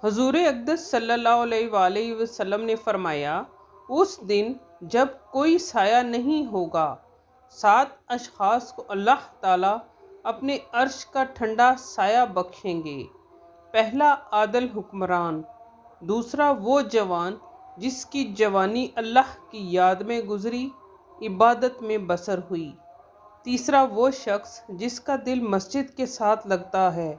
حضور اقدس صلی اللہ علیہ وآلہ وسلم نے فرمایا، اس دن جب کوئی سایہ نہیں ہوگا، 7 اشخاص کو اللہ تعالیٰ اپنے عرش کا ٹھنڈا سایہ بخشیں گے۔ پہلا عادل حکمران، دوسرا وہ جوان جس کی جوانی اللہ کی یاد میں گزری، عبادت میں بسر ہوئی، تیسرا وہ شخص جس کا دل مسجد کے ساتھ لگتا ہے،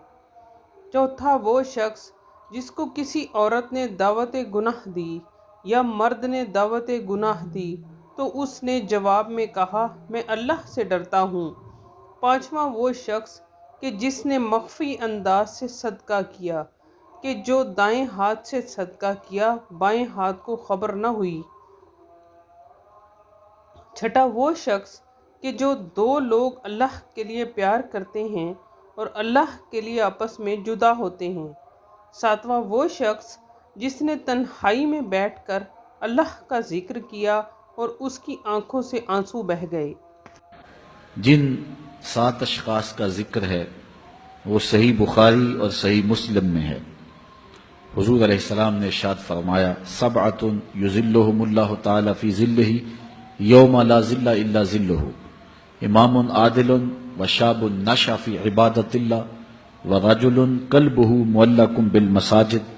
چوتھا وہ شخص جس کو کسی عورت نے دعوت گناہ دی یا مرد نے دعوت گناہ دی تو اس نے جواب میں کہا میں اللہ سے ڈرتا ہوں، پانچواں وہ شخص کہ جس نے مخفی انداز سے صدقہ کیا کہ جو دائیں ہاتھ سے صدقہ کیا بائیں ہاتھ کو خبر نہ ہوئی، چھٹا وہ شخص کہ جو 2 لوگ اللہ کے لیے پیار کرتے ہیں اور اللہ کے لیے آپس میں جدا ہوتے ہیں، ساتواں وہ شخص جس نے تنہائی میں بیٹھ کر اللہ کا ذکر کیا اور اس کی آنکھوں سے آنسو بہہ گئے۔ جن 7 اشخاص کا ذکر ہے وہ صحیح بخاری اور صحیح مسلم میں ہے۔ حضور علیہ السلام نے ارشاد فرمایا، 7 یظلہم اللہ تعالی فی ظلہ یوم لا ظل الا ظلہ، امام عادل وشاب نشأ فی عبادت اللہ ورجل قلبہ معلق بالمساجد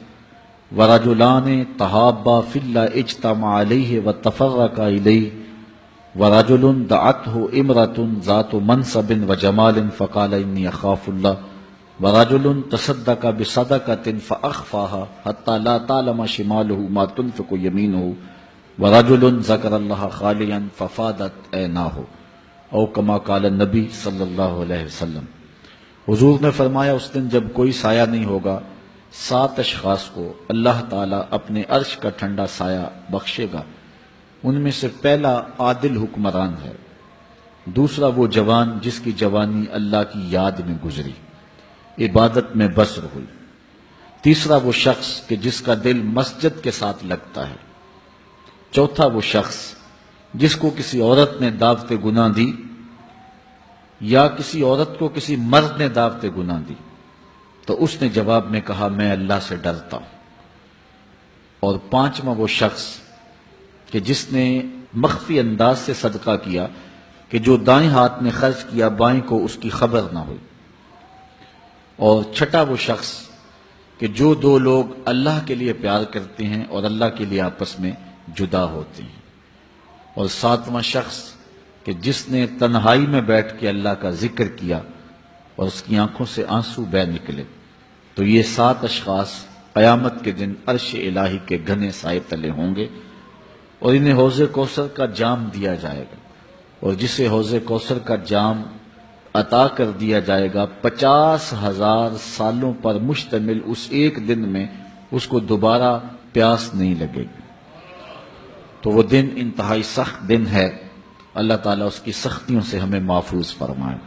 ورجلان تحابا فی اللہ اجتمع علیہ وتفرقا الیہ ورجل دعته امرأة ذات منصب وجمال فقال انی اخاف اللہ ورجل تصدق بصدقة فأخفاها حتى لا تعلم شماله ما تنفق يمينه ورجل ذكر الله خاليا ففادت عيناه او كما قال النبی صلی اللہ علیہ وسلم۔ حضور نے فرمایا اس دن جب کوئی سایہ نہیں ہوگا، 7 اشخاص کو اللہ تعالیٰ اپنے عرش کا ٹھنڈا سایہ بخشے گا۔ ان میں سے پہلا عادل حکمران ہے، دوسرا وہ جوان جس کی جوانی اللہ کی یاد میں گزری، عبادت میں بسر ہوئی، تیسرا وہ شخص کہ جس کا دل مسجد کے ساتھ لگتا ہے، چوتھا وہ شخص جس کو کسی عورت نے دعوت گناہ دی یا کسی عورت کو کسی مرد نے دعوت گناہ دی تو اس نے جواب میں کہا میں اللہ سے ڈرتا ہوں، اور پانچواں وہ شخص کہ جس نے مخفی انداز سے صدقہ کیا کہ جو دائیں ہاتھ میں خرچ کیا بائیں کو اس کی خبر نہ ہوئی، اور چھٹا وہ شخص کہ جو 2 لوگ اللہ کے لیے پیار کرتے ہیں اور اللہ کے لیے آپس میں جدا ہوتے ہیں، اور 7واں شخص کہ جس نے تنہائی میں بیٹھ کے اللہ کا ذکر کیا اور اس کی آنکھوں سے آنسو بہہ نکلے۔ تو یہ 7 اشخاص قیامت کے دن عرش الہی کے گھنے سائے تلے ہوں گے، اور انہیں حوض کوثر کا جام دیا جائے گا، اور جسے حوض کوثر کا جام عطا کر دیا جائے گا 50,000 سالوں پر مشتمل اس ایک دن میں اس کو دوبارہ پیاس نہیں لگے گی۔ تو وہ دن انتہائی سخت دن ہے، اللہ تعالیٰ اس کی سختیوں سے ہمیں محفوظ فرمائے۔